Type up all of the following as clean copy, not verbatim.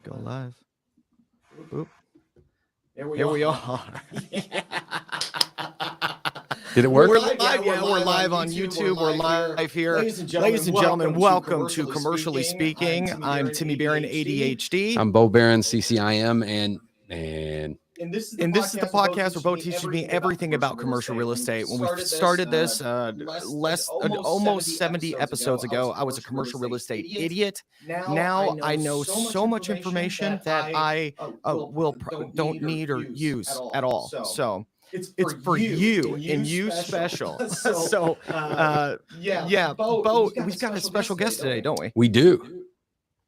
Go live. Oop. Here we are. Did it work? We're live. Yeah, we're live on YouTube. We're live here. Ladies and gentlemen, welcome to Commercially Speaking. I'm Timmy Barron, ADHD. I'm Bo Barron, CCIM, and And this is the podcast where Bo teaches me everything about commercial real estate. When we started this almost 70 episodes ago, I was a commercial real estate idiot. Now I know so much information that I don't need or use at all. So it's for you and you special. So yeah, Bo, we've got a special guest today, don't we? we do.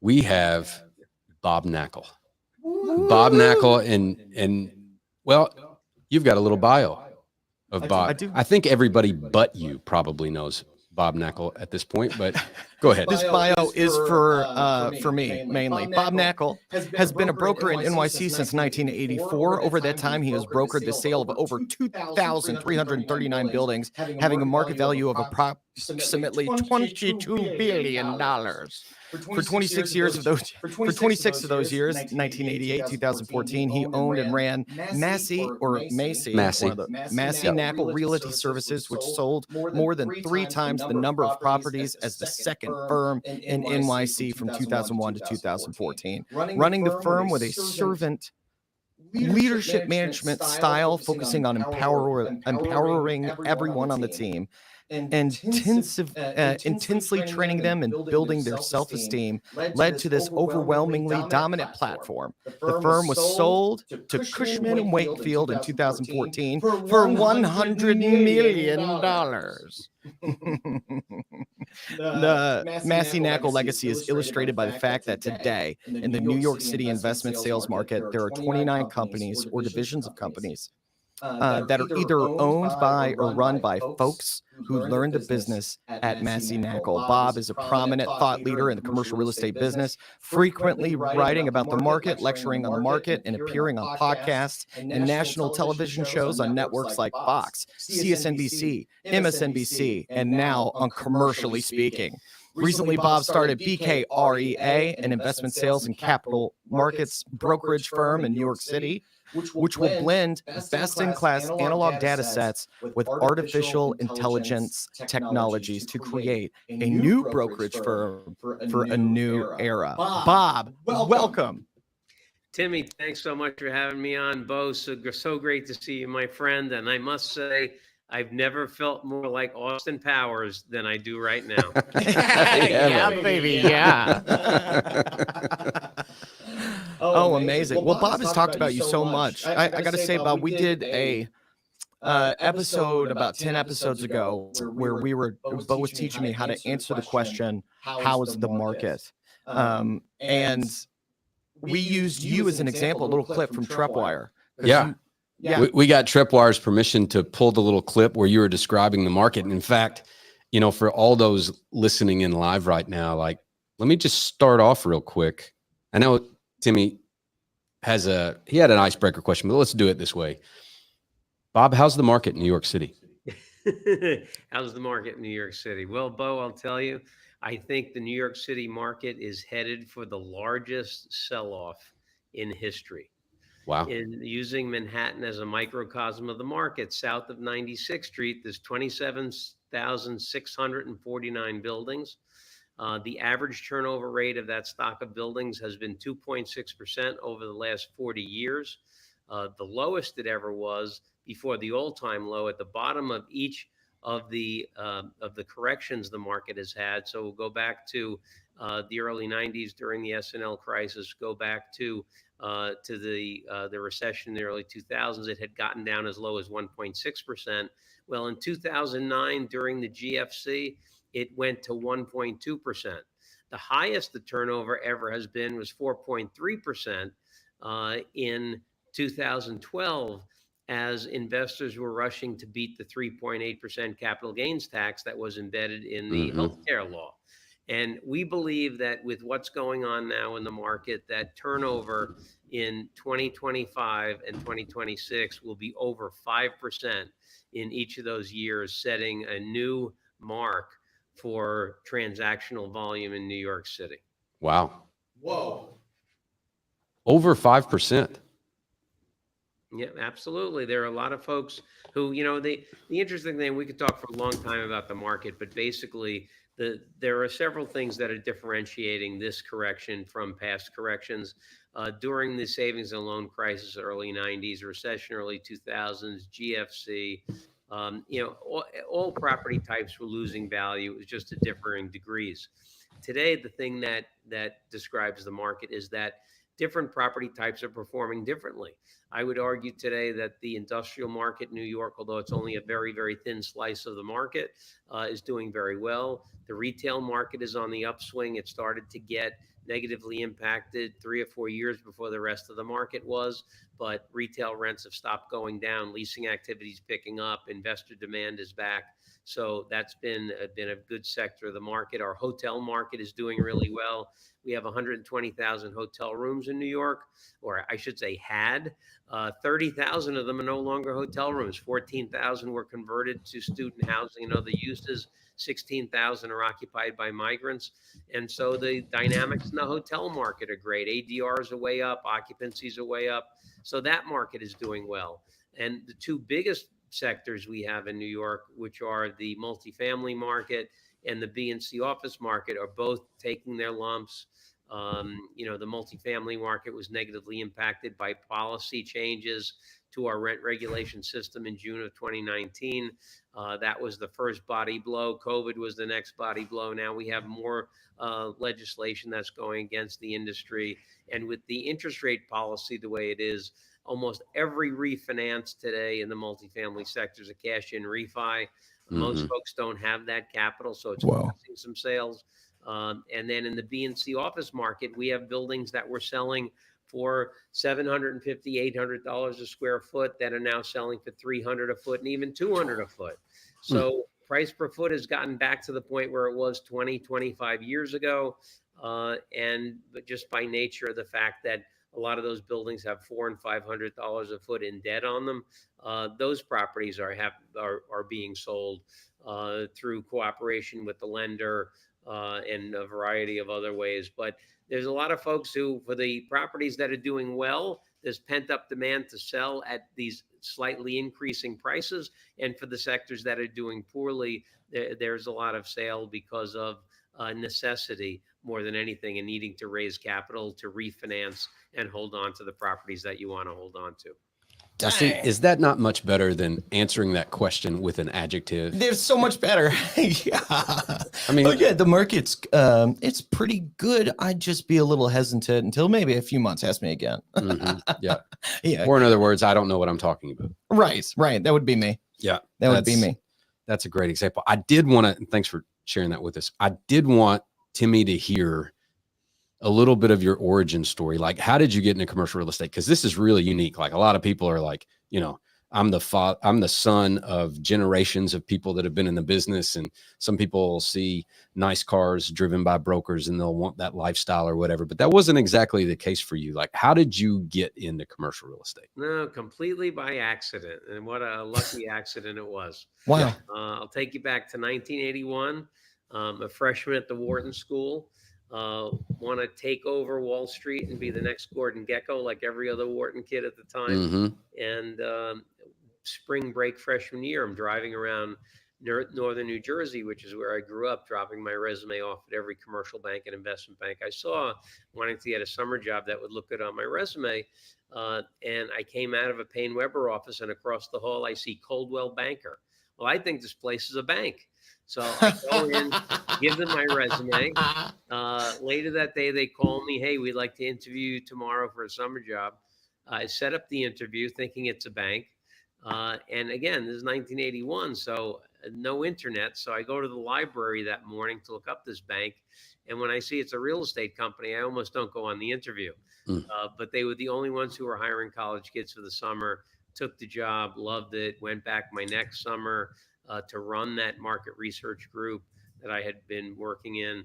We have Bob Knakal. Bob Knakal, and well, you've got a little bio of Bob. I do. I think everybody but you probably knows Bob Knakal at this point, but go ahead. This bio is for me mainly. Bob Knakal has been a broker in NYC since 1984. Over that time, he has brokered the sale of over 2,339 buildings, having a market value of approximately $22 billion. For 26 years of those, 1988, 2014, he owned and ran Massey Knakal Realty Services, which sold more than 3 times the number of properties as the second firm in NYC from 2001 to 2014. Running the firm with a servant leadership management style, focusing on empowering everyone on the team, and intensely training them and building their self-esteem led to this overwhelmingly dominant platform. The firm was sold to Cushman & Wakefield in 2014 for $100 million. The Massey Knakal legacy is illustrated by the fact that today in the New York City investment sales market, there are 29 companies or divisions of companies that are either owned by or run by folks who learned the business at Massey Knakal. Bob is a prominent thought leader in the commercial real estate business, frequently writing about the market, lecturing on the market, and appearing on podcasts and national television shows on networks like Fox, CSNBC, MSNBC, and now on Commercially Speaking. Recently, Bob started BKREA, an investment sales and capital markets brokerage firm in New York City, which will blend best-in-class analog data sets with artificial intelligence technologies to create a new brokerage firm for a new era. Bob, welcome. Timmy, thanks so much for having me on. Bo, so great to see you, my friend. And I must say, I've never felt more like Austin Powers than I do right now. Yeah, baby, yeah. Oh, amazing. Well, Bob has talked about you so much. I got to say, Bob, we did a episode about 10 episodes ago where Bo was teaching me how to answer the question, how is the market? And we used you as an example, a little clip from Tripwire. Yeah. We got Tripwire's permission to pull the little clip where you were describing the market. And in fact, for all those listening in live right now, let me just start off real quick. I know Timmy had an icebreaker question, but let's do it this way. Bob, how's the market in New York City? How's the market in New York City? Well, Bo, I'll tell you, I think the New York City market is headed for the largest sell-off in history. Wow. In using Manhattan as a microcosm of the market, south of 96th Street, there's 27,649 buildings. The average turnover rate of that stock of buildings has been 2.6% over the last 40 years. The lowest it ever was before the all-time low at the bottom of each of the corrections the market has had. So we'll go back to the early 90s during the S&L crisis, go back to the recession in the early 2000s. It had gotten down as low as 1.6%. Well, in 2009, during the GFC, it went to 1.2%. The highest the turnover ever has been was 4.3% in 2012, as investors were rushing to beat the 3.8% capital gains tax that was embedded in the healthcare law. And we believe that with what's going on now in the market, that turnover in 2025 and 2026 will be over 5% in each of those years, setting a new mark for transactional volume in New York City. Wow. Whoa. over 5%. Yeah, absolutely. There are a lot of folks who, the interesting thing, we could talk for a long time about the market, but basically there are several things that are differentiating this correction from past corrections. During the savings and loan crisis, early 90s, recession, early 2000s, GFC, all property types were losing value. It was just at differing degrees. Today, the thing that describes the market is that different property types are performing differently. I would argue today that the industrial market in New York, although it's only a very, very thin slice of the market, is doing very well. The retail market is on the upswing. It started to get negatively impacted 3 or 4 years before the rest of the market was, but retail rents have stopped going down. Leasing activity is picking up. Investor demand is back. So that's been a good sector of the market. Our hotel market is doing really well. We have 120,000 hotel rooms in New York, or I should say had. 30,000 of them are no longer hotel rooms. 14,000 were converted to student housing and other uses. 16,000 are occupied by migrants. And so the dynamics in the hotel market are great. ADRs are way up, occupancies are way up. So that market is doing well. And the two biggest sectors we have in New York, which are the multifamily market and the B and C office market, are both taking their lumps. The multifamily market was negatively impacted by policy changes to our rent regulation system in June of 2019. That was the first body blow. COVID was the next body blow. Now we have more legislation that's going against the industry. And with the interest rate policy the way it is, almost every refinance today in the multifamily sector is a cash-in refi. Most folks don't have that capital, so it's costing some sales. And then in the B and C office market, we have buildings that we're selling for $750, $800 a square foot that are now selling for $300 a foot and even $200 a foot. So price per foot has gotten back to the point where it was 20, 25 years ago. But just by nature of the fact that a lot of those buildings have $400 and $500 a foot in debt on them, those properties are being sold through cooperation with the lender, and a variety of other ways. But there's a lot of folks who, for the properties that are doing well, there's pent up demand to sell at these slightly increasing prices. And for the sectors that are doing poorly, there's a lot of sale because of necessity more than anything, and needing to raise capital to refinance and hold on to the properties that you want to hold on to. Now, see, is that not much better than answering that question with an adjective? They're so much better. Yeah. I mean, the market's it's pretty good. I'd just be a little hesitant until maybe a few months. Ask me again. Yeah. Yeah. Or in other words, I don't know what I'm talking about. Right. That would be me. Yeah. That would be me. That's a great example. I did want to, and thanks for sharing that with us. I did want Timmy to hear a little bit of your origin story. Like, how did you get into commercial real estate? Because this is really unique. Like, a lot of people are like, I'm the son of generations of people that have been in the business, and some people see nice cars driven by brokers and they'll want that lifestyle or whatever. But that wasn't exactly the case for you. Like, how did you get into commercial real estate? No, completely by accident, and what a lucky accident it was. Wow. I'll take you back to 1981. A freshman at the Wharton School. Want to take over Wall Street and be the next Gordon Gekko, like every other Wharton kid at the time. And spring break freshman year, I'm driving around northern New Jersey, which is where I grew up, dropping my resume off at every commercial bank and investment bank I saw, wanting to get a summer job that would look good on my resume. And I came out of a Payne Weber office, and across the hall, I see Coldwell Banker. Well, I think this place is a bank. So I go in, give them my resume. Later that day, they call me, hey, we'd like to interview you tomorrow for a summer job. I set up the interview thinking it's a bank. And again, this is 1981, so no internet. So I go to the library that morning to look up this bank. And when I see it's a real estate company, I almost don't go on the interview. But they were the only ones who were hiring college kids for the summer. Took the job, loved it, went back my next summer to run that market research group that I had been working in.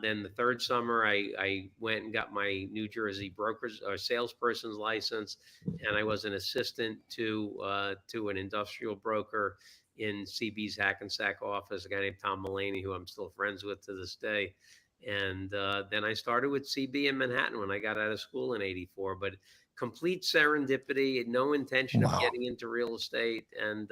Then the third summer, I went and got my New Jersey broker's or salesperson's license, and I was an assistant to an industrial broker in CB's Hackensack office, a guy named Tom Mullaney, who I'm still friends with to this day. And then I started with CB in Manhattan when I got out of school in '84. But complete serendipity, no intention of getting into real estate, and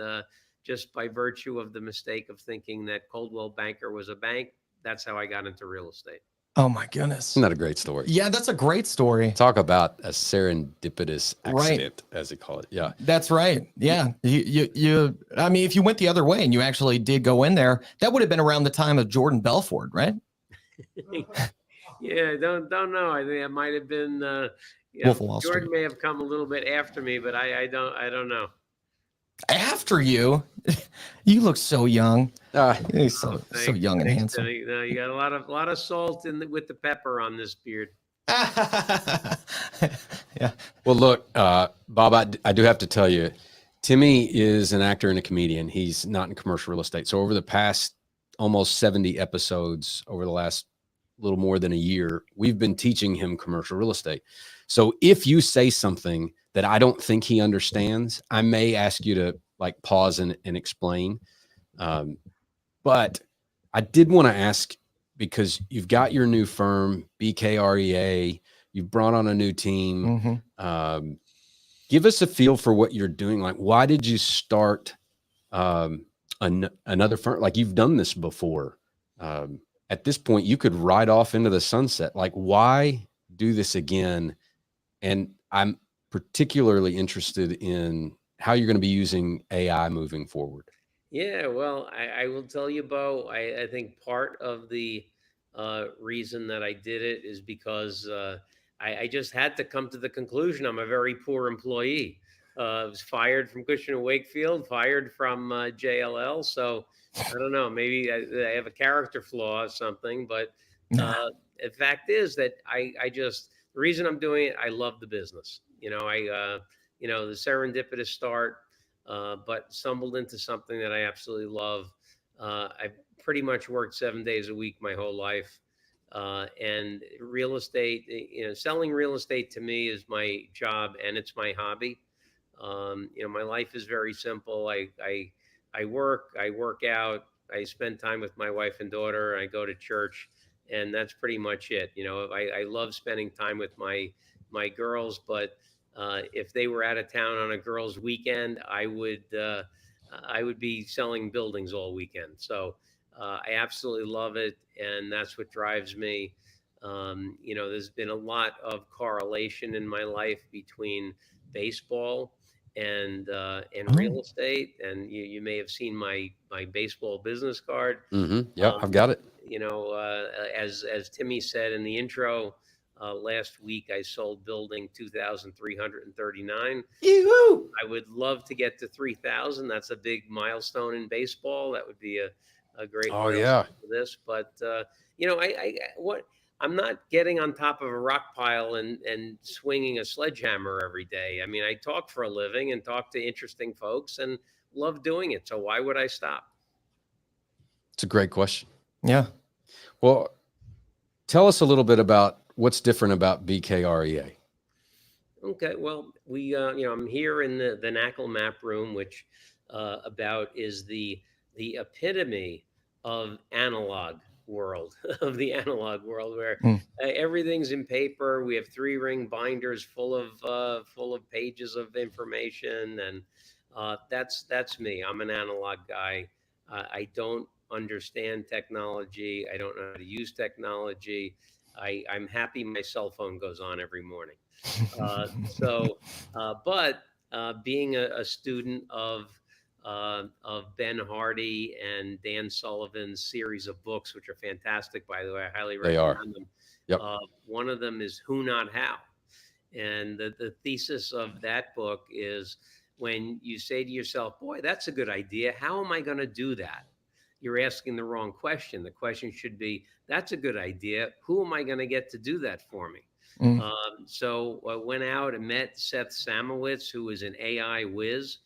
just by virtue of the mistake of thinking that Coldwell Banker was a bank, that's how I got into real estate. Oh my goodness. Isn't that a great story? Yeah, that's a great story. Talk about a serendipitous accident, as they call it. Yeah. That's right. Yeah. I mean, if you went the other way and you actually did go in there, that would have been around the time of Jordan Belfort, right? Yeah, don't know. I think it might have been Wolf of Wall Street. Jordan may have come a little bit after me, but I don't know. After you? You look so young. He's so young and handsome. Timmy. No, you got a lot of salt with the pepper on this beard. Yeah. Well, look, Bob, I do have to tell you, Timmy is an actor and a comedian. He's not in commercial real estate. So over the past almost 70 episodes, over the last little more than a year, we've been teaching him commercial real estate. So if you say something that I don't think he understands, I may ask you to like pause and explain. But I did want to ask, because you've got your new firm, BKREA, you've brought on a new team. Mm-hmm. Give us a feel for what you're doing. Like, why did you start another firm? Like, you've done this before. At this point, you could ride off into the sunset. Like, why do this again? And I'm particularly interested in how you're going to be using AI moving forward. Yeah, well, I will tell you, Bo, I think part of the reason that I did it is because I just had to come to the conclusion I'm a very poor employee. I was fired from Cushman & Wakefield, fired from JLL. So I don't know, maybe I have a character flaw or something. But the fact is that the reason I'm doing it, I love the business. The serendipitous start, but stumbled into something that I absolutely love. I pretty much worked 7 days a week my whole life. And real estate, selling real estate to me is my job and it's my hobby. My life is very simple. I work out, I spend time with my wife and daughter, I go to church, and that's pretty much it. I love spending time with my girls, but if they were out of town on a girls' weekend, I would be selling buildings all weekend. So I absolutely love it, and that's what drives me. There's been a lot of correlation in my life between baseball and real estate, and you may have seen my baseball business card. Mm-hmm. Yeah, I've got it. As Timmy said in the intro, last week I sold building 2,339. Yoo-hoo! I would love to get to 3,000. That's a big milestone in baseball. That would be a great milestone for this. But I'm not getting on top of a rock pile and swinging a sledgehammer every day. I mean, I talk for a living and talk to interesting folks and love doing it. So why would I stop? It's a great question. Yeah. Well, tell us a little bit about what's different about BKREA. Okay, well, I'm here in the Knakal map room, which is the epitome of analog world, where everything's in paper. We have 3-ring binders full of pages of information, and that's me. I'm an analog guy. I don't understand technology. I don't know how to use technology. I'm happy my cell phone goes on every morning. But being a student of Ben Hardy and Dan Sullivan's series of books, which are fantastic, by the way, I highly recommend them. Yep. One of them is Who Not How. And the thesis of that book is when you say to yourself, boy, that's a good idea. How am I going to do that? You're asking the wrong question. The question should be, that's a good idea. Who am I going to get to do that for me? So I went out and met Seth Samowitz, who is an AI whiz.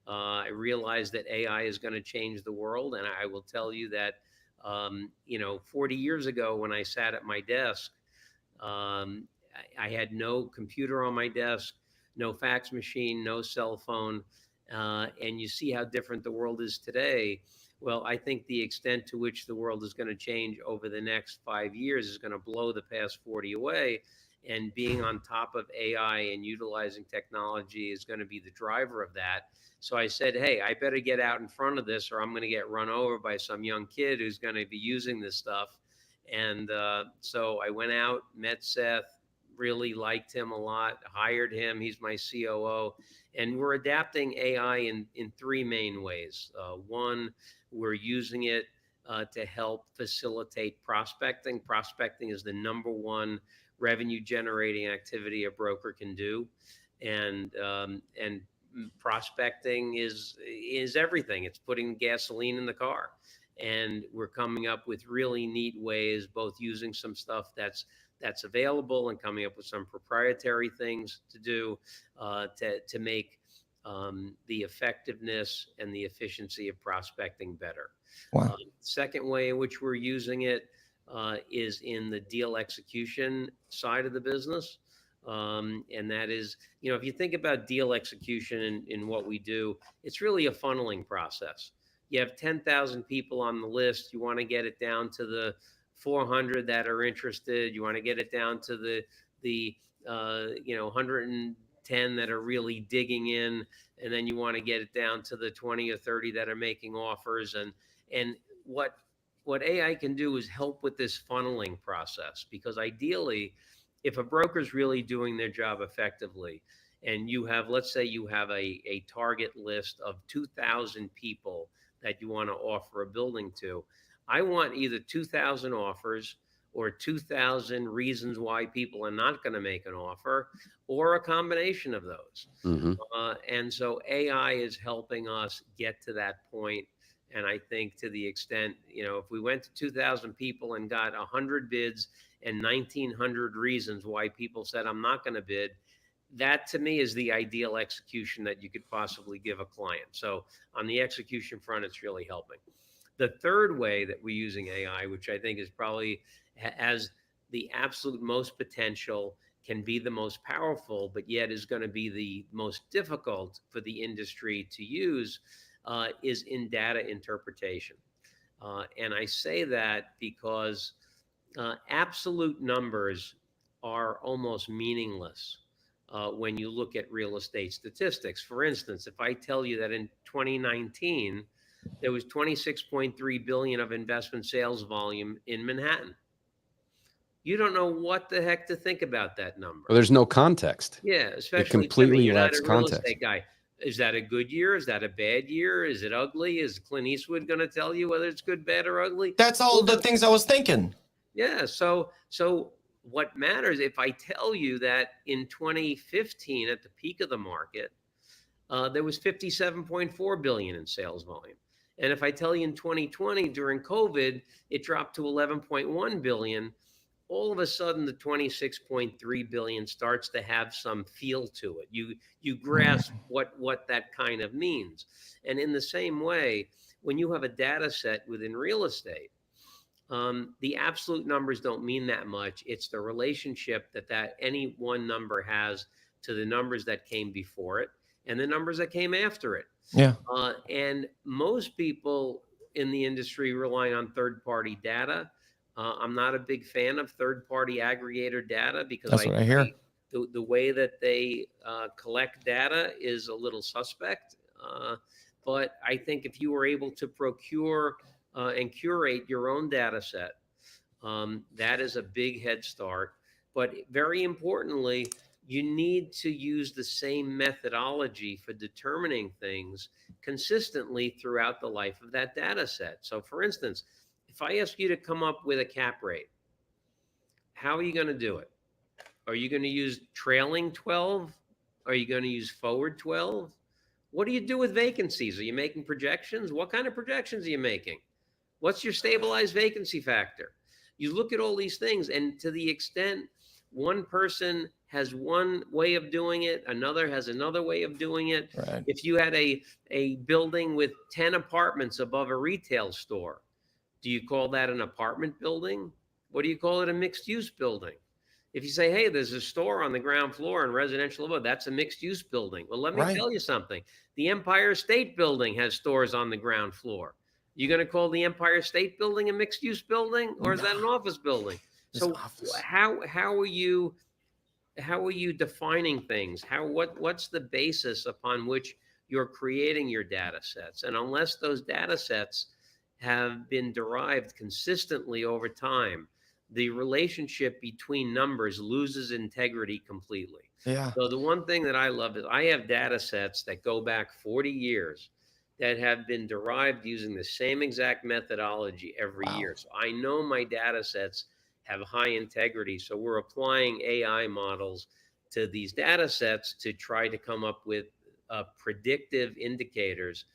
I realized that AI is going to change the world. And I will tell you that, 40 years ago when I sat at my desk, I had no computer on my desk, no fax machine, no cell phone. And you see how different the world is today. Well, I think the extent to which the world is going to change over the next 5 years is going to blow the past 40 away. And being on top of AI and utilizing technology is going to be the driver of that. So I said, hey, I better get out in front of this or I'm going to get run over by some young kid who's going to be using this stuff. And so I went out, met Seth, really liked him a lot, hired him. He's my COO. And we're adapting AI in 3 main ways. One, we're using it to help facilitate prospecting. Prospecting is the #1 revenue generating activity a broker can do. And prospecting is everything. It's putting gasoline in the car. And we're coming up with really neat ways, both using some stuff that's available and coming up with some proprietary things to do to make the effectiveness and the efficiency of prospecting better. Wow. Second way in which we're using it is in the deal execution side of the business. And that is, if you think about deal execution in what we do, it's really a funneling process. You have 10,000 people on the list. You want to get it down to the 400 that are interested. You want to get it down to the 110 that are really digging in, and then you want to get it down to the 20 or 30 that are making offers. And what AI can do is help with this funneling process, because ideally, if a broker's really doing their job effectively, and you have, let's say you have a target list of 2,000 people that you want to offer a building to, I want either 2,000 offers or 2,000 reasons why people are not going to make an offer, or a combination of those. Mm-hmm. And so AI is helping us get to that point. And I think to the extent, if we went to 2,000 people and got 100 bids and 1,900 reasons why people said, I'm not going to bid, that to me is the ideal execution that you could possibly give a client. So on the execution front, it's really helping. The third way that we're using AI, which I think is probably has the absolute most potential, can be the most powerful, but yet is going to be the most difficult for the industry to use, is in data interpretation. And I say that because absolute numbers are almost meaningless when you look at real estate statistics. For instance, if I tell you that in 2019, there was 26.3 billion of investment sales volume in Manhattan, you don't know what the heck to think about that number. Well, there's no context. Yeah, especially it completely Timmy, you're lacks not a real context. estate guy. Is that a good year? Is that a bad year? Is it ugly? Is Clint Eastwood going to tell you whether it's good, bad, or ugly? That's all the things I was thinking. Yeah. So what matters, if I tell you that in 2015, at the peak of the market, there was 57.4 billion in sales volume. And if I tell you in 2020, during COVID, it dropped to 11.1 billion, all of a sudden the 26.3 billion starts to have some feel to it. You grasp what that kind of means. And in the same way, when you have a data set within real estate, the absolute numbers don't mean that much. It's the relationship that any one number has to the numbers that came before it and the numbers that came after it. Yeah. And most people in the industry rely on third-party data. I'm not a big fan of third-party aggregator data, because that's what I hear. The way that they collect data is a little suspect. But I think if you were able to procure and curate your own data set, that is a big head start. But very importantly, you need to use the same methodology for determining things consistently throughout the life of that data set. So for instance, if I ask you to come up with a cap rate, how are you going to do it? Are you going to use trailing 12? Are you going to use forward 12? What do you do with vacancies? Are you making projections? What kind of projections are you making? What's your stabilized vacancy factor? You look at all these things, and to the extent one person has one way of doing it, another has another way of doing it. Right. If you had a building with 10 apartments above a retail store, do you call that an apartment building? What do you call it? A mixed use building? If you say, hey, there's a store on the ground floor and residential above, that's a mixed use building. Well, let me tell you something. The Empire State Building has stores on the ground floor. You going to call the Empire State Building a mixed-use building, or is that an office building? So how are you defining things? What's the basis upon which you're creating your data sets? And unless those data sets have been derived consistently over time, the relationship between numbers loses integrity completely. Yeah. So the one thing that I love is I have data sets that go back 40 years that have been derived using the same exact methodology every year. So I know my data sets have high integrity. So we're applying AI models to these data sets to try to come up with predictive indicators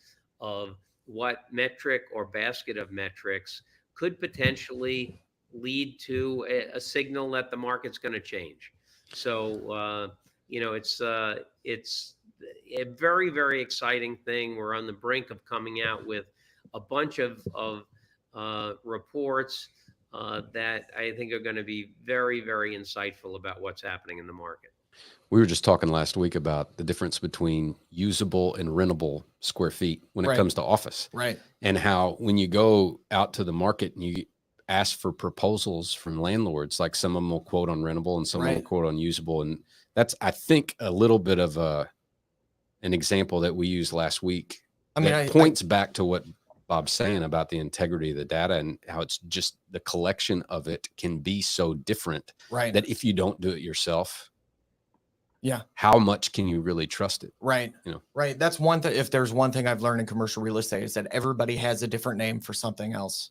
of what metric or basket of metrics could potentially lead to a signal that the market's going to change. So, it's a very, very exciting thing. We're on the brink of coming out with a bunch of reports that I think are going to be very, very insightful about what's happening in the market. We were just talking last week about the difference between usable and rentable square feet when it comes to office. Right. And how when you go out to the market and you ask for proposals from landlords, like some of them will quote on rentable and some will quote on usable. And that's, I think, a little bit of an example that we used last week. I mean, it points back to what Bob's saying about the integrity of the data and how it's just the collection of it can be so different that if you don't do it yourself, how much can you really trust it? Right. Right. That's one thing. If there's one thing I've learned in commercial real estate is that everybody has a different name for something else.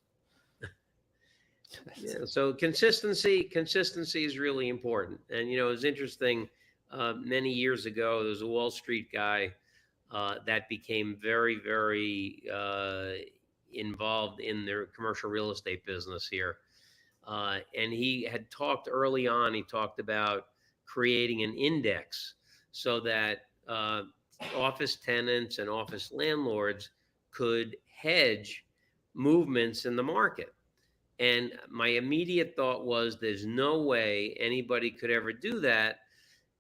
Yeah. So consistency is really important. And, it was interesting. Many years ago, there was a Wall Street guy that became very, very involved in their commercial real estate business here. And he had talked early on, he talked about creating an index so that office tenants and office landlords could hedge movements in the market. And my immediate thought was there's no way anybody could ever do that,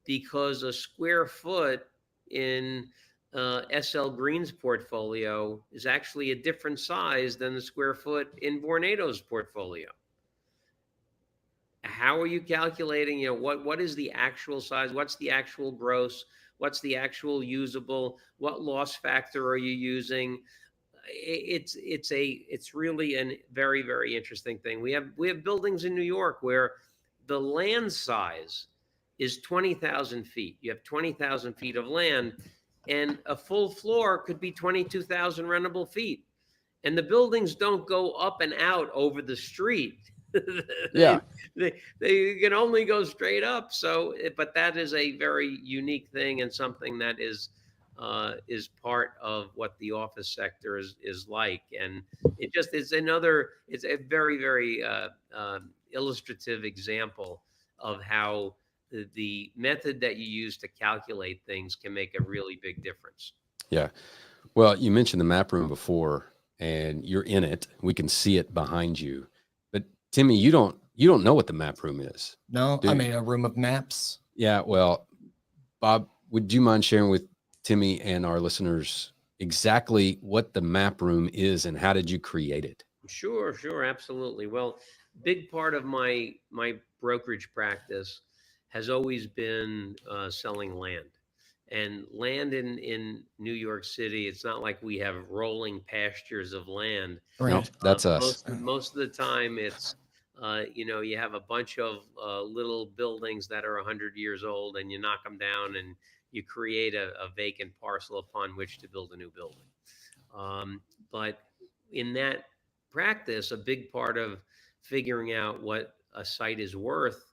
because a square foot in SL Green's portfolio is actually a different size than the square foot in Vornado's portfolio. How are you calculating, what is the actual size? What's the actual gross? What's the actual usable? What loss factor are you using? It's really a very, very interesting thing. We have buildings in New York where the land size is 20,000 feet. You have 20,000 feet of land, and a full floor could be 22,000 rentable feet. And the buildings don't go up and out over the street. They can only go straight up. So, but that is a very unique thing and something that is part of what the office sector is like. And it just is it's a very, very illustrative example of how the method that you use to calculate things can make a really big difference. Yeah. Well, you mentioned the map room before, and you're in it. We can see it behind you. But Timmy, you don't know what the map room is. No, I mean, a room of maps. Yeah. Well, Bob, would you mind sharing with Timmy and our listeners exactly what the map room is and how did you create it? Sure, absolutely. Well, big part of my brokerage practice has always been selling land. And land in New York City, it's not like we have rolling pastures of land. Right. No, that's us. Most of the time it's, you have a bunch of little buildings that are 100 years old, and you knock them down and you create a vacant parcel upon which to build a new building. But in that practice, a big part of figuring out what a site is worth,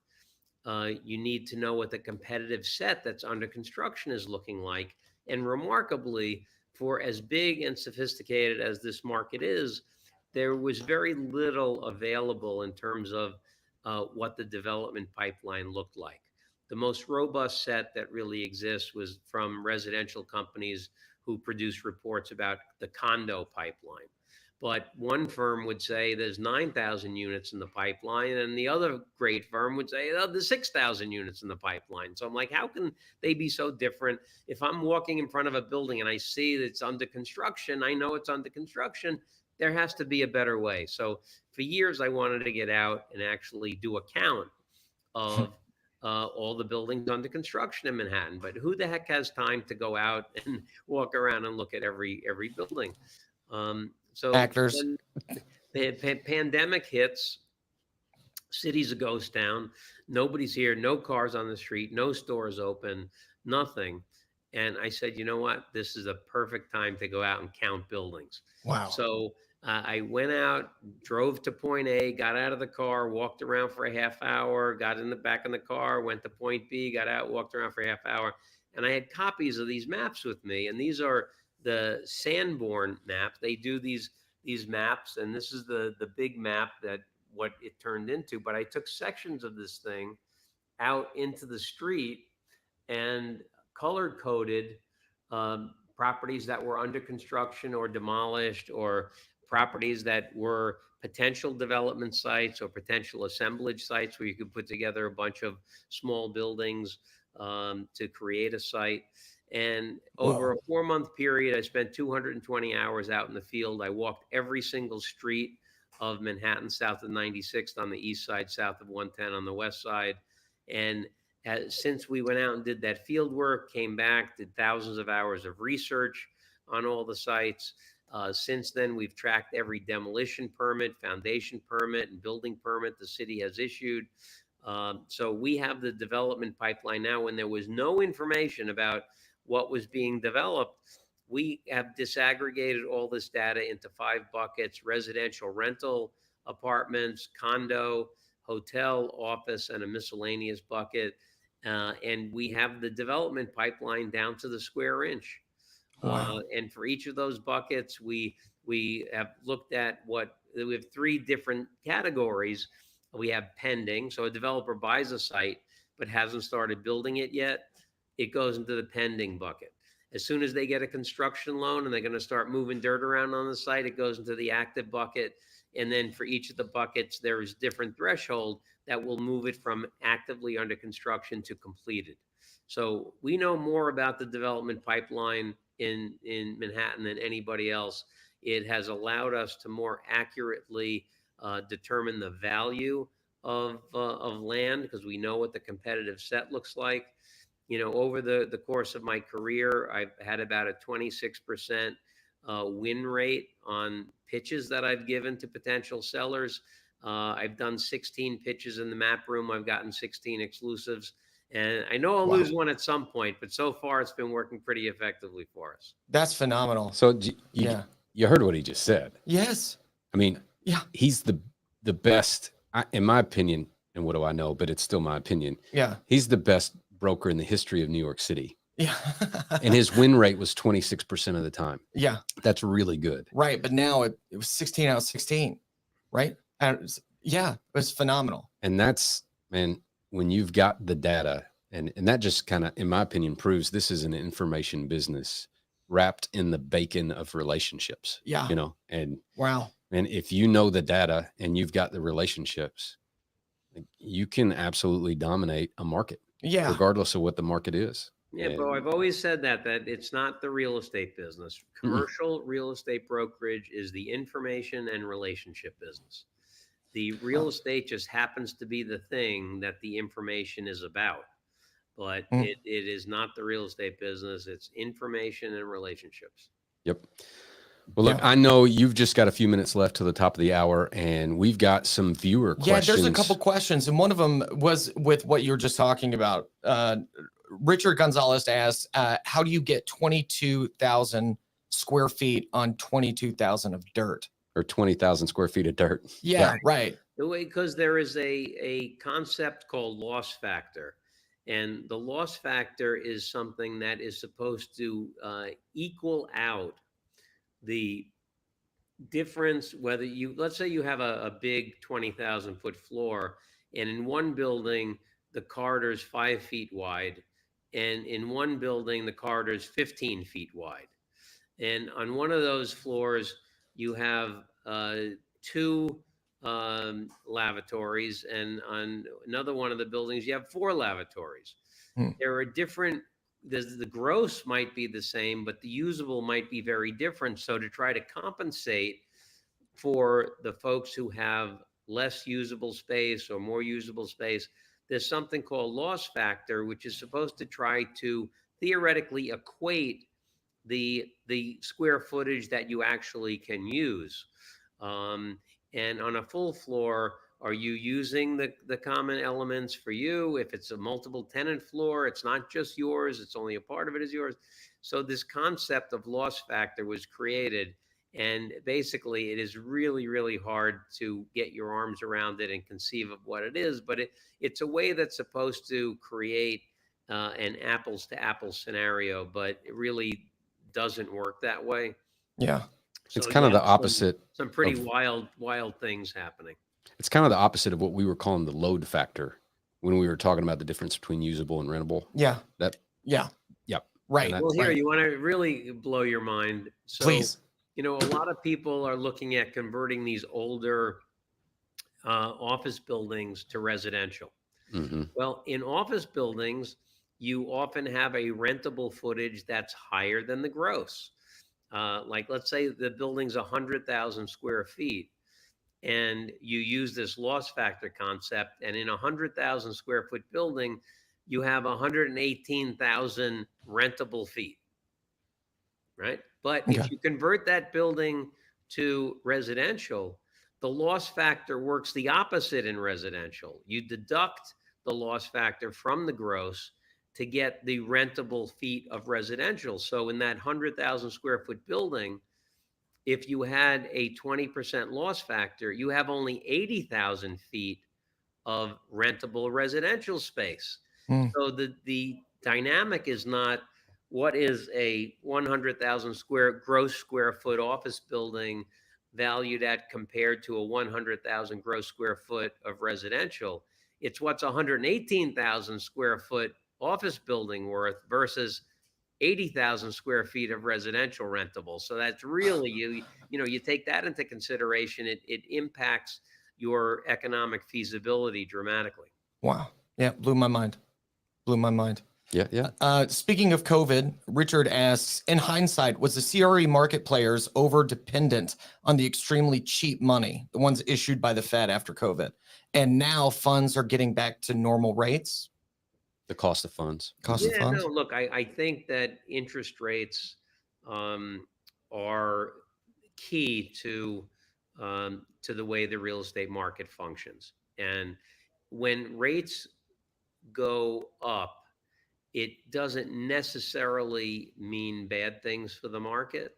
you need to know what the competitive set that's under construction is looking like. And remarkably, for as big and sophisticated as this market is, there was very little available in terms of what the development pipeline looked like. The most robust set that really exists was from residential companies who produce reports about the condo pipeline. But one firm would say there's 9,000 units in the pipeline, and the other great firm would say, oh, there's 6,000 units in the pipeline. So I'm like, how can they be so different? If I'm walking in front of a building and I see that it's under construction, I know it's under construction there has to be a better way. So for years, I wanted to get out and actually do a count of all the buildings under construction in Manhattan. But who the heck has time to go out and walk around and look at every building? So Actors. when pandemic hits, city's a ghost town. Nobody's here, no cars on the street, no stores open, nothing. And I said, you know what? This is a perfect time to go out and count buildings. Wow. So I went out, drove to point A, got out of the car, walked around for a half hour, got in the back of the car, went to point B, got out, walked around for a half hour. And I had copies of these maps with me. And these are the Sanborn map. They do these maps. And this is the big map that what it turned into. But I took sections of this thing out into the street and color coded properties that were under construction or demolished, or properties that were potential development sites or potential assemblage sites where you could put together a bunch of small buildings to create a site. And over a 4-month period, I spent 220 hours out in the field. I walked every single street of Manhattan, south of 96th on the east side, south of 110 on the west side. And since we went out and did that field work, came back, did thousands of hours of research on all the sites. Since then, we've tracked every demolition permit, foundation permit, and building permit the city has issued. So we have the development pipeline now. When there was no information about what was being developed, we have disaggregated all this data into 5 buckets: residential, rental, apartments, condo, hotel, office, and a miscellaneous bucket. And we have the development pipeline down to the square inch. Wow. And for each of those buckets, we have looked at we have 3 different categories. We have pending. So a developer buys a site but hasn't started building it yet. It goes into the pending bucket. As soon as they get a construction loan and they're going to start moving dirt around on the site, it goes into the active bucket. And then for each of the buckets, there is different threshold that will move it from actively under construction to completed. So we know more about the development pipeline in Manhattan than anybody else. It has allowed us to more accurately determine the value of land, because we know what the competitive set looks like. You know, over the course of my career, I've had about a 26% win rate on pitches that I've given to potential sellers. I've done 16 pitches in the map room. I've gotten 16 exclusives. And I know I'll lose one at some point, but so far it's been working pretty effectively for us. That's phenomenal. So you heard what he just said. Yes. I mean, yeah, he's the best, in my opinion, and what do I know, but it's still my opinion. Yeah. He's the best broker in the history of New York City. Yeah. And his win rate was 26% of the time. Yeah. That's really good. Right. But now it was 16 out of 16. Right. And it was phenomenal. And that's, man, when you've got the data, and that just kind of, in my opinion, proves this is an information business wrapped in the bacon of relationships. Yeah. You know, and wow. And if you know the data and you've got the relationships, you can absolutely dominate a market. Yeah. Regardless of what the market is. Yeah, Bo, I've always said that it's not the real estate business. Commercial real estate brokerage is the information and relationship business. The real estate just happens to be the thing that the information is about, but it is not the real estate business. It's information and relationships. Yep. Well, look, I know you've just got a few minutes left to the top of the hour, and we've got some viewer questions. Yeah, there's a couple questions, and one of them was with what you're just talking about. Richard Gonzalez asked, how do you get 22,000 square feet on 22,000 of dirt? Or 20,000 square feet of dirt. Yeah, right. Because there is a concept called loss factor. And the loss factor is something that is supposed to equal out the difference, whether let's say you have a big 20,000 foot floor, and in one building, the corridor's 5 feet wide, and in one building, the corridor's 15 feet wide. And on one of those floors, you have 2 lavatories, and on another one of the buildings, you have 4 lavatories. There are different, the gross might be the same, but the usable might be very different. So to try to compensate for the folks who have less usable space or more usable space, there's something called loss factor, which is supposed to try to theoretically equate the square footage that you actually can use. And on a full floor, are you using the common elements for you? If it's a multiple tenant floor, it's not just yours, it's only a part of it is yours. So this concept of loss factor was created, and basically it is really, really hard to get your arms around it and conceive of what it is, but it's a way that's supposed to create an apples to apples scenario, but it really doesn't work that way. Yeah. So It's kind of the opposite. Some pretty wild things happening. It's kind of the opposite of what we were calling the load factor when we were talking about the difference between usable and rentable. Yeah. Yep. Right. Well, here, right. you want to really blow your mind. So, Please. a lot of people are looking at converting these older office buildings to residential. Mm-hmm. Well, in office buildings, you often have a rentable footage that's higher than the gross. Like, let's say the building's 100,000 square feet, and you use this loss factor concept, and in a 100,000 square foot building, you have 118,000 rentable feet, right? But if you convert that building to residential, the loss factor works the opposite in residential. You deduct the loss factor from the gross to get the rentable feet of residential. So in that 100,000 square foot building, if you had a 20% loss factor, you have only 80,000 feet of rentable residential space. So the dynamic is not what is a 100,000 gross square foot office building valued at compared to a 100,000 gross square foot of residential. It's what's 118,000 square foot office building worth versus 80,000 square feet of residential rentable. So that's really, you take that into consideration, it impacts your economic feasibility dramatically. Wow. Yeah. Blew my mind. Yeah. Speaking of COVID, Richard asks, in hindsight, was the CRE market players over dependent on the extremely cheap money, the ones issued by the Fed after COVID, and now funds are getting back to normal rates? The cost of funds. Of funds? No, look, I think that interest rates are key to the way the real estate market functions. And when rates go up, it doesn't necessarily mean bad things for the market,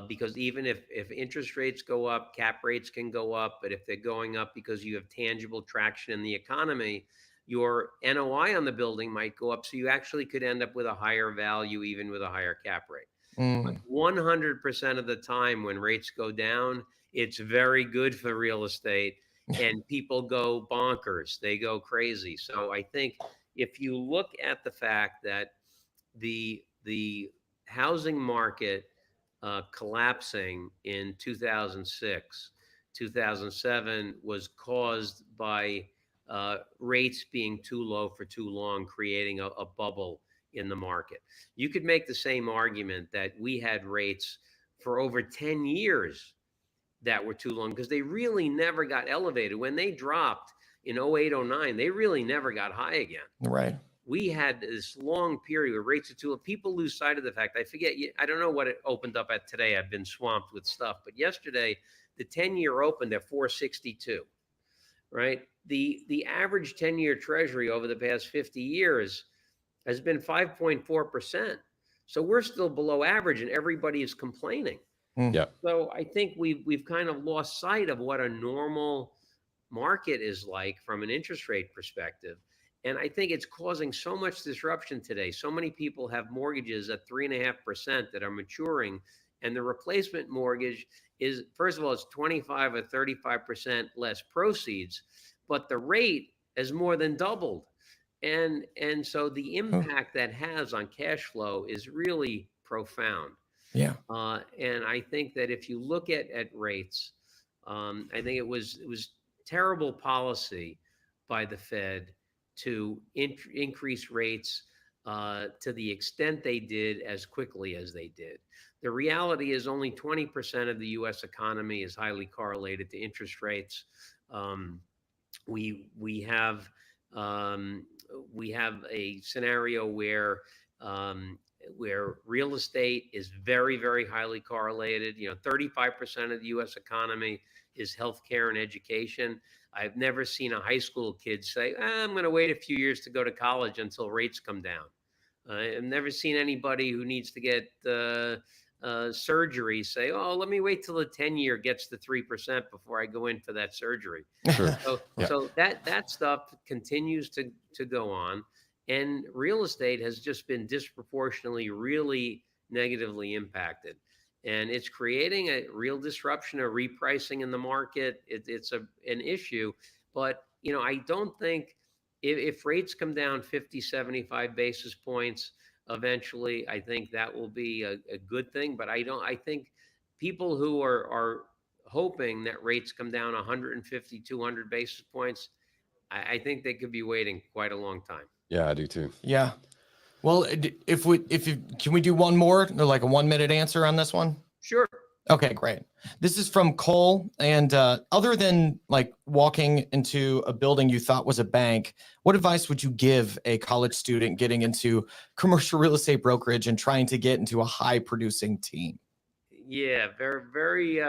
because even if interest rates go up, cap rates can go up. But if they're going up because you have tangible traction in the economy, your NOI on the building might go up. So you actually could end up with a higher value, even with a higher cap rate. But 100% of the time when rates go down, it's very good for real estate, and people go bonkers. They go crazy. So I think if you look at the fact that the housing market collapsing in 2006, 2007 was caused by rates being too low for too long, creating a bubble in the market. You could make the same argument that we had rates for over 10 years that were too long because they really never got elevated. When they dropped in 08, 09, they really never got high again. Right. We had this long period where rates are too low. People lose sight of the fact. I don't know what it opened up at today. I've been swamped with stuff. But yesterday, the 10-year opened at 462, right? The average 10-year treasury over the past 50 years has been 5.4%. So we're still below average, and everybody is complaining. Yeah. So I think we've kind of lost sight of what a normal market is like from an interest rate perspective. And I think it's causing so much disruption today. So many people have mortgages at 3.5% that are maturing, and the replacement mortgage is, first of all, it's 25 or 35% less proceeds, but the rate has more than doubled. And so the impact that has on cash flow is really profound. Yeah. And I think that if you look at rates, I think it was terrible policy by the Fed to increase rates to the extent they did as quickly as they did. The reality is only 20% of the U.S. economy is highly correlated to interest rates. We have a scenario where real estate is very, very highly correlated. 35% of the U.S. economy is healthcare and education. I've never seen a high school kid say, I'm going to wait a few years to go to college until rates come down. I've never seen anybody who needs to get surgery say, oh, let me wait till the 10-year gets to 3% before I go in for that surgery. Sure. So that stuff continues to go on. And real estate has just been disproportionately really negatively impacted. And it's creating a real disruption, a repricing in the market. It's an issue. But, I don't think if rates come down 50, 75 basis points, eventually, I think that will be a good thing. But I think people who are hoping that rates come down 150, 200 basis points, I think they could be waiting quite a long time. Yeah, I do too. Yeah. Well, can we do one more, like a 1-minute answer on this one? Sure. Okay, great. This is from Cole. And other than like walking into a building you thought was a bank, what advice would you give a college student getting into commercial real estate brokerage and trying to get into a high producing team? Yeah, very, very,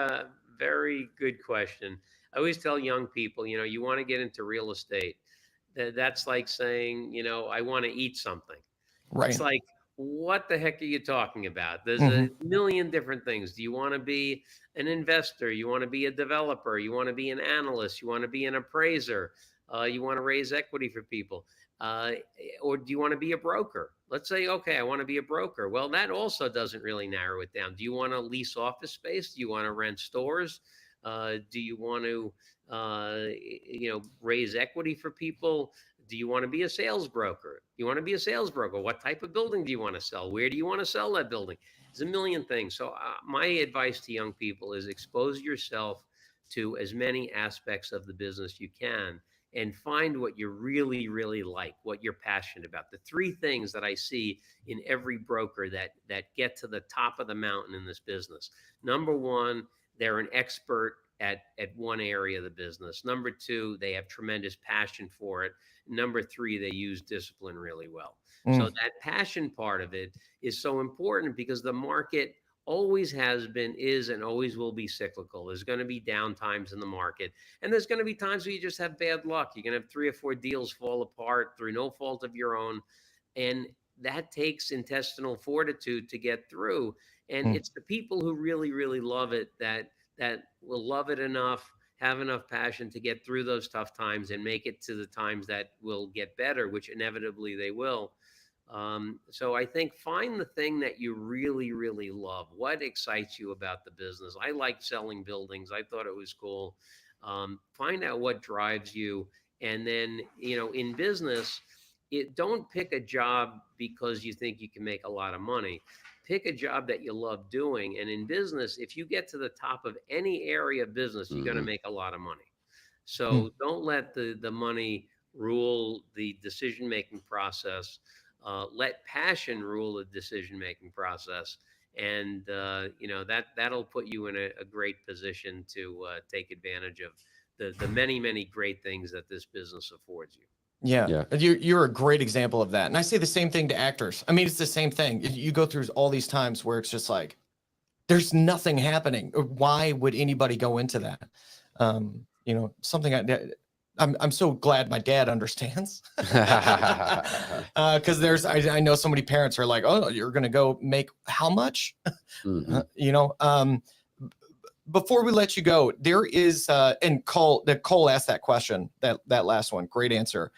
very good question. I always tell young people, you want to get into real estate. That's like saying, I want to eat something. Right. It's like, what the heck are you talking about? There's a million different things. Do you want to be an investor? You want to be a developer? You want to be an analyst? You want to be an appraiser? You want to raise equity for people? Or do you want to be a broker? Let's say, okay, I want to be a broker. Well, that also doesn't really narrow it down. Do you want to lease office space? Do you want to rent stores? Do you want to, raise equity for people? Do you want to be a sales broker? You want to be a sales broker? What type of building do you want to sell? Where do you want to sell that building? There's a million things. So my advice to young people is expose yourself to as many aspects of the business you can and find what you really, really like, what you're passionate about. The 3 things that I see in every broker that get to the top of the mountain in this business. Number 1, they're an expert at one area of the business. Number 2, they have tremendous passion for it. Number 3, they use discipline really well. So that passion part of it is so important because the market always has been, is, and always will be cyclical. There's going to be down times in the market. And there's going to be times where you just have bad luck. You're going to have 3 or 4 deals fall apart through no fault of your own. And that takes intestinal fortitude to get through. And it's the people who really, really love it that will love it enough, have enough passion to get through those tough times and make it to the times that will get better, which inevitably they will. So I think find the thing that you really, really love. What excites you about the business? I like selling buildings. I thought it was cool. Find out what drives you. And then, in business, don't pick a job because you think you can make a lot of money. Pick a job that you love doing. And in business, if you get to the top of any area of business, you're going to make a lot of money. So don't let the money rule the decision-making process. Let passion rule the decision-making process. And, that'll put you in a great position to take advantage of the many, many great things that this business affords you. Yeah. You're a great example of that. And I say the same thing to actors. I mean, it's the same thing. You go through all these times where it's just like, there's nothing happening. Why would anybody go into that? Something I'm so glad my dad understands. Because I know so many parents are like, oh, you're going to go make how much? Before we let you go, there is, and Cole asked that question, that last one, great answer.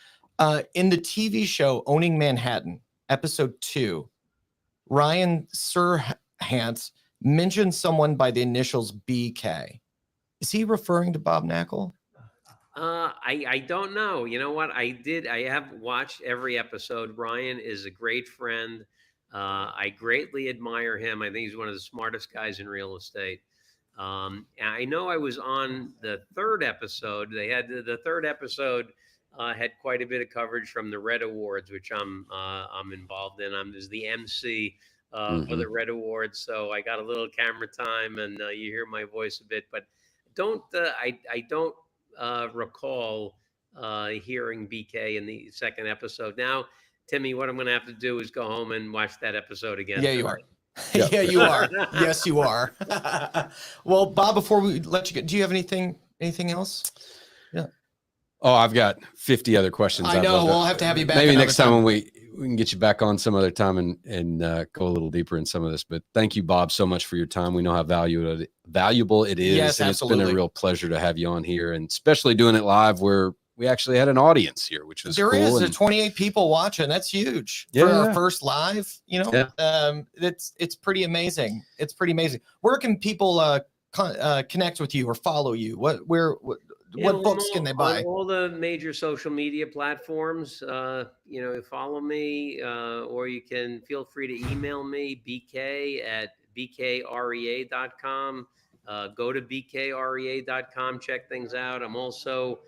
In the TV show Owning Manhattan, episode 2, Ryan Serhant mentioned someone by the initials BK. Is he referring to Bob Knakal? I don't know. You know what? I have watched every episode. Ryan is a great friend. I greatly admire him. I think he's one of the smartest guys in real estate. And I know I was on the 3rd episode. They had the 3rd episode had quite a bit of coverage from the Red Awards, which I'm involved in. I'm as the MC for the Red Awards. So I got a little camera time, and you hear my voice a bit, but I don't recall hearing BK in the second episode. Now, Timmy, what I'm going to have to do is go home and watch that episode again. Yeah, you are. Yeah, you are. Yes, you are. Well, Bob, before we let you go, do you have anything else? Yeah. Oh, I've got 50 other questions. I know. We'll have to have you back. Maybe next time when we can get you back on some other time and go a little deeper in some of this. But thank you, Bob, so much for your time. We know how valuable it is. Yes, and absolutely. It's been a real pleasure to have you on here, and especially doing it live where we actually had an audience here, which was cool. There is 28 people watching. That's huge for our first live. You know, it's pretty amazing. It's pretty amazing. Where can people connect with you or follow you? What books can they buy? On all the major social media platforms. Follow me, or you can feel free to email me, bk@bkrea.com. Go to bkrea.com, check things out. I'm also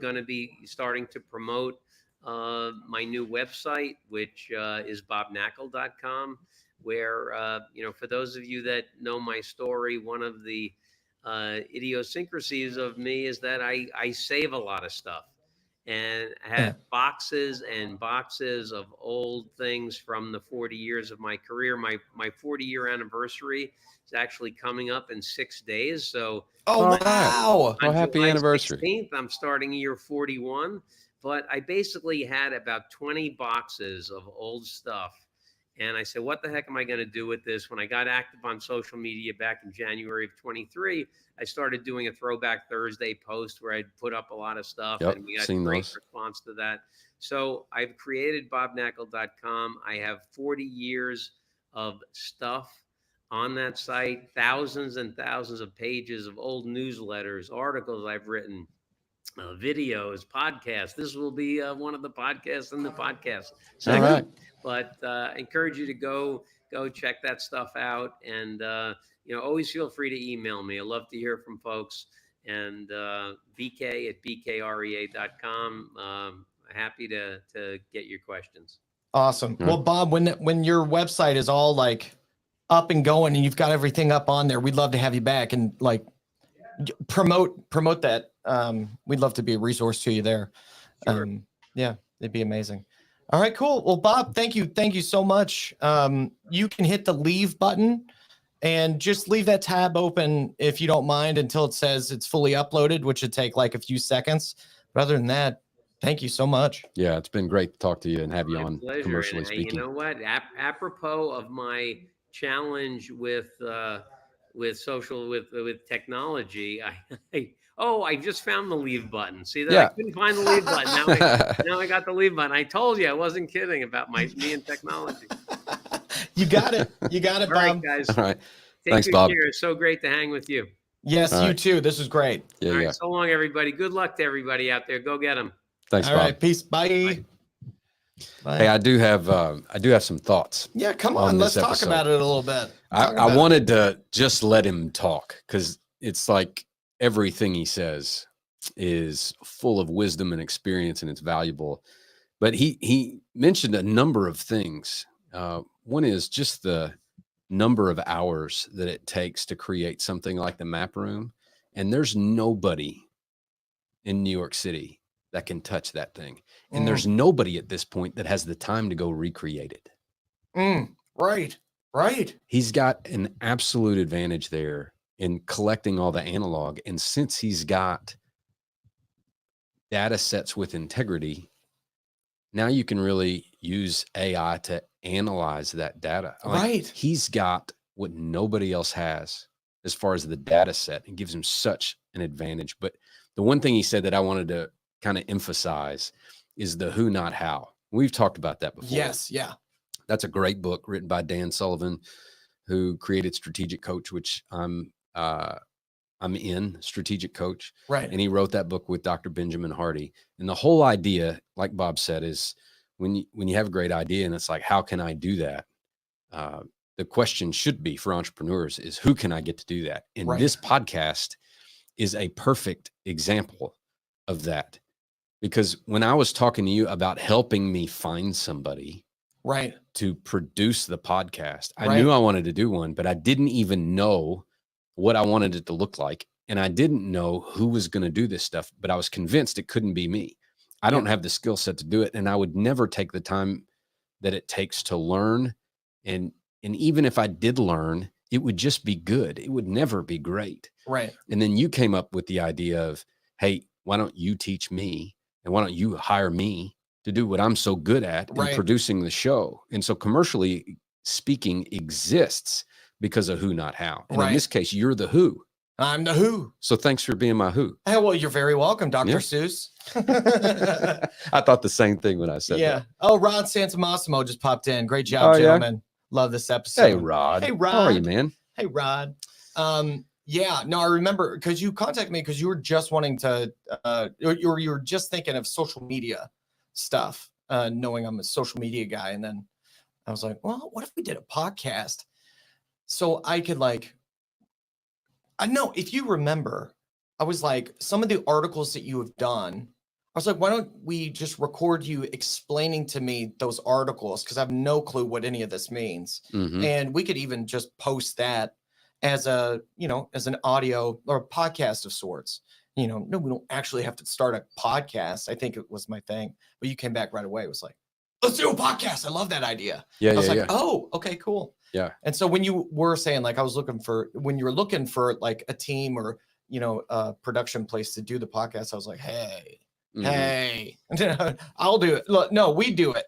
going to be starting to promote my new website, which is bobknakal.com, where, for those of you that know my story, one of the idiosyncrasies of me is that I save a lot of stuff, and I have boxes and boxes of old things from the 40 years of my career. My 40-year anniversary is actually coming up in 6 days. So, wow! Oh, happy July anniversary! 16th, I'm starting year 41. But I basically had about 20 boxes of old stuff. And I said, what the heck am I going to do with this? When I got active on social media back in January of 23, I started doing a Throwback Thursday post where I'd put up a lot of stuff, and we got great response to that. So I've created bobknakal.com. I have 40 years of stuff on that site, thousands and thousands of pages of old newsletters, articles I've written, videos, podcasts. This will be one of the podcasts in the podcast segment. All right. But I encourage you to go check that stuff out, and always feel free to email me. I love to hear from folks, and bk@bkrea.com. Happy to get your questions. Awesome. Well, Bob, when your website is all like up and going and you've got everything up on there, we'd love to have you back and like promote that. We'd love to be a resource to you there. Sure. Yeah, it'd be amazing. All right, cool. Well, Bob, thank you so much. You can hit the leave button and just leave that tab open if you don't mind until it says it's fully uploaded, which would take like a few seconds. But other than that, thank you so much. Yeah, it's been great to talk to you and have you on pleasure. Commercially And, Speaking. You know what? Apropos of my challenge with technology, I just found the leave button. See that? I couldn't find the leave button. Now I got the leave button. I told you I wasn't kidding about me and technology. You got it. Bob. All right, guys. All right. Thanks, Bob. Care. It's so great to hang with you. Yes, you too. This was great. Yeah, All right, so long, everybody. Good luck to everybody out there. Go get them. Thanks, All Bob. right, peace. Bye. Bye. Hey, I do have some thoughts. Yeah, come on. Let's talk about it a little bit. I wanted to just let him talk because it's like everything he says is full of wisdom and experience, and it's valuable. But he mentioned a number of things. One is just the number of hours that it takes to create something like the map room. And there's nobody in New York City that can touch that thing. And there's nobody at this point that has the time to go recreate it. Right. He's got an absolute advantage there in collecting all the analog. And since he's got data sets with integrity, now you can really use AI to analyze that data. Right. He's got what nobody else has as far as the data set. It gives him such an advantage. But the one thing he said that I wanted to kind of emphasize is the who, not how. We've talked about that before. Yes. Yeah. That's a great book written by Dan Sullivan, who created Strategic Coach, which I'm in Strategic Coach. Right. And he wrote that book with Dr. Benjamin Hardy. And the whole idea, like Bob said, is when you have a great idea and it's like, how can I do that? The question should be for entrepreneurs is who can I get to do that? And this podcast is a perfect example of that. Because when I was talking to you about helping me find somebody, right, to produce the podcast. I knew I wanted to do one, but I didn't even know what I wanted it to look like. And I didn't know who was going to do this stuff, but I was convinced it couldn't be me. I don't have the skill set to do it. And I would never take the time that it takes to learn. And even if I did learn, it would just be good. It would never be great. Right. And then you came up with the idea of, hey, why don't you teach me? And why don't you hire me to do what I'm so good at in producing the show? And so commercially speaking exists because of who, not how. And in this case, you're the who. I'm the who. So thanks for being my who. Hey, well, you're very welcome, Dr. Seuss. I thought the same thing when I said that. Oh, Rod Santamassimo just popped in. Great job, gentlemen. Love this episode. Hey, Rod. Hey, Rod. How are you, man? Hey, Rod. Yeah, no, I remember because you contacted me because you were just wanting to, you were just thinking of social media stuff, knowing I'm a social media guy. And then I was like, well, what if we did a podcast? So I could I know if you remember, I was like, some of the articles that you have done, I was like, why don't we just record you explaining to me those articles? Because I have no clue what any of this means. And we could even just post that as as an audio or a podcast of sorts. No, we don't actually have to start a podcast. I think it was my thing. But you came back right away. It was like, let's do a podcast. I love that idea. I was like, oh, okay, cool. Yeah. And so when you were saying when you were looking for like a team or, a production place to do the podcast, I was like, hey, I'll do it. Look, no, we do it.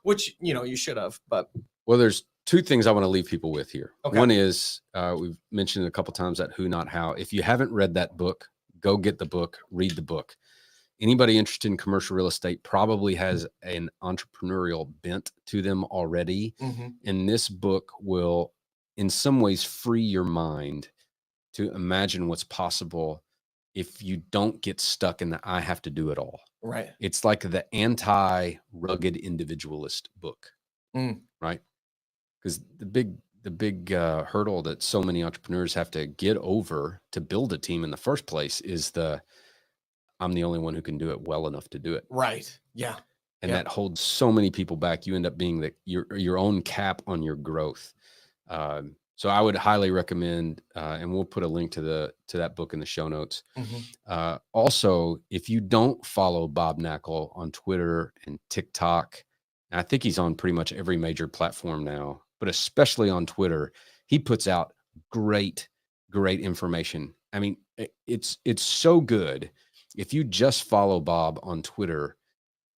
Which, you should have, but. Well, there's two things I want to leave people with here. Okay. One is, we've mentioned it a couple times, that who, not how. If you haven't read that book, go get the book, read the book. Anybody interested in commercial real estate probably has an entrepreneurial bent to them already. And this book will, in some ways, free your mind to imagine what's possible if you don't get stuck in the I have to do it all. Right. It's like the anti-rugged individualist book, right? Because the big hurdle that so many entrepreneurs have to get over to build a team in the first place is I'm the only one who can do it well enough to do it. Right. Yeah. And that holds so many people back. You end up being your own cap on your growth. So I would highly recommend, and we'll put a link to that book in the show notes. Also, if you don't follow Bob Knakal on Twitter and TikTok, and I think he's on pretty much every major platform now, but especially on Twitter, he puts out great information. I mean, it's so good. If you just follow Bob on Twitter,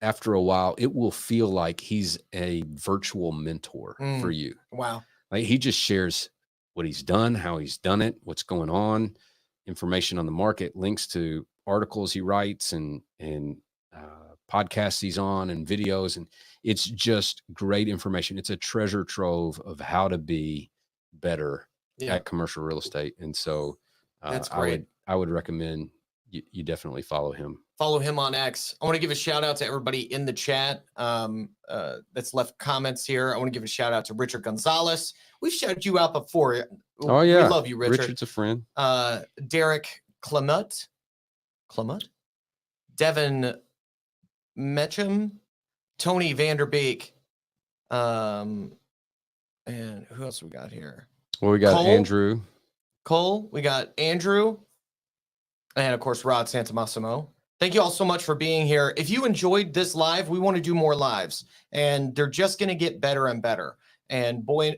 after a while, it will feel like he's a virtual mentor for you. Wow. Like he just shares what he's done, how he's done it, what's going on, information on the market, links to articles he writes and podcasts he's on and videos. And it's just great information. It's a treasure trove of how to be better at commercial real estate. And so that's great. I would recommend you definitely follow him. Follow him on X. I want to give a shout out to everybody in the chat that's left comments here. I want to give a shout out to Richard Gonzalez. We've shouted you out before. Oh yeah, we love you, Richard. Richard's a friend. Derek Clement, Devin Metcham, Tony Vanderbeek, and who else we got here? Well, we got Cole. We got Andrew. And of course, Rod Santamassimo. Thank you all so much for being here. If you enjoyed this live, we want to do more lives, and they're just going to get better and better. And Bo,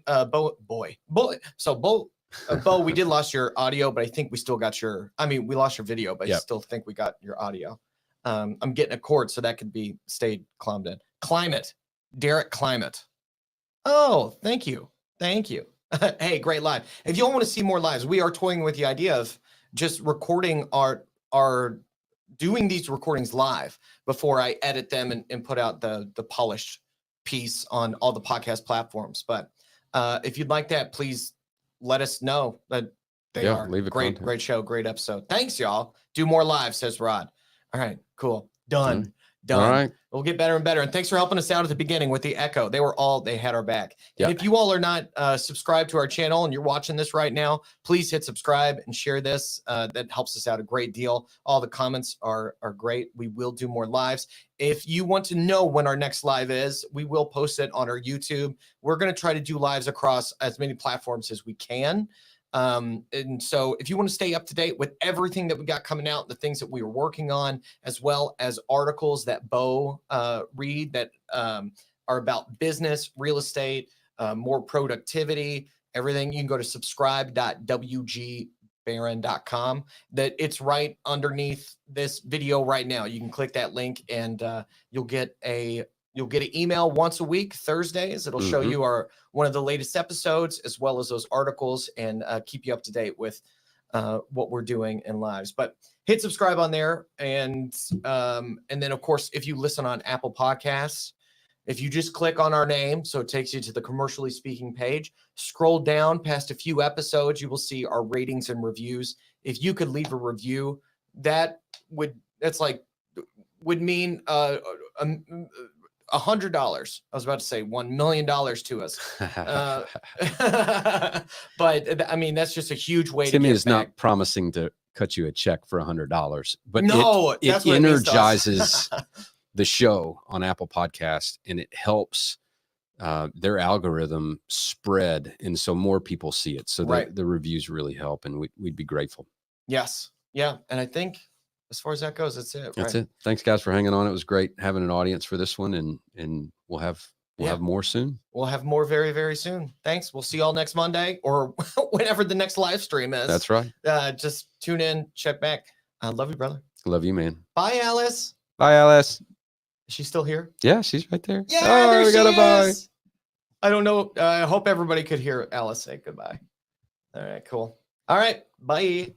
we did lost your audio, but I think we still got we lost your video, but I still think we got your audio. I'm getting a cord so that could be stayed climbed in. Derek Climate. Oh, thank you. Hey, great live. If you all want to see more lives, we are toying with the idea of just recording our doing these recordings live before I edit them and put out the polished piece on all the podcast platforms. But if you'd like that, please let us know. That they are great show, great episode. Thanks, y'all. Do more live, says Rod. All right, cool. Done. Done. All right. We'll get better and better. And thanks for helping us out at the beginning with the echo. They had our back. And Yeah. if you all are not subscribed to our channel and you're watching this right now, please hit subscribe and share this. That helps us out a great deal. All the comments are great. We will do more lives. If you want to know when our next live is, we will post it on our YouTube. We're going to try to do lives across as many platforms as we can. And so if you want to stay up to date with everything that we got coming out, the things that we are working on, as well as articles that Bo read that are about business, real estate, more productivity, everything, you can go to subscribe.wgbarron.com. That it's right underneath this video right now. You can click that link and you'll get an email once a week, Thursdays. It'll show you one of the latest episodes, as well as those articles, and keep you up to date with what we're doing in lives. But hit subscribe on there. And then, of course, if you listen on Apple Podcasts, if you just click on our name, so it takes you to the Commercially Speaking page, scroll down past a few episodes, you will see our ratings and reviews. If you could leave a review, that would mean $100. I was about to say $1 million to us. But I mean, that's just a huge way Timmy to is not promising to cut you a check for $100, but no, it energizes the show on Apple Podcast, and it helps their algorithm spread. And so more people see it. So the reviews really help, and we'd be grateful. Yes. Yeah. And I think as far as that goes, that's it. That's it. Thanks guys for hanging on. It was great having an audience for this one, and we'll have more soon. We'll have more very, very soon. Thanks. We'll see y'all next Monday or whenever the next live stream is. That's right. Just tune in, check back. I love you, brother. Love you, man. Bye, Alice. Bye, Alice. Is she still here? Yeah, she's right there. Yeah, oh, there we got a bye. I don't know. I hope everybody could hear Alice say goodbye. All right, cool. All right, bye.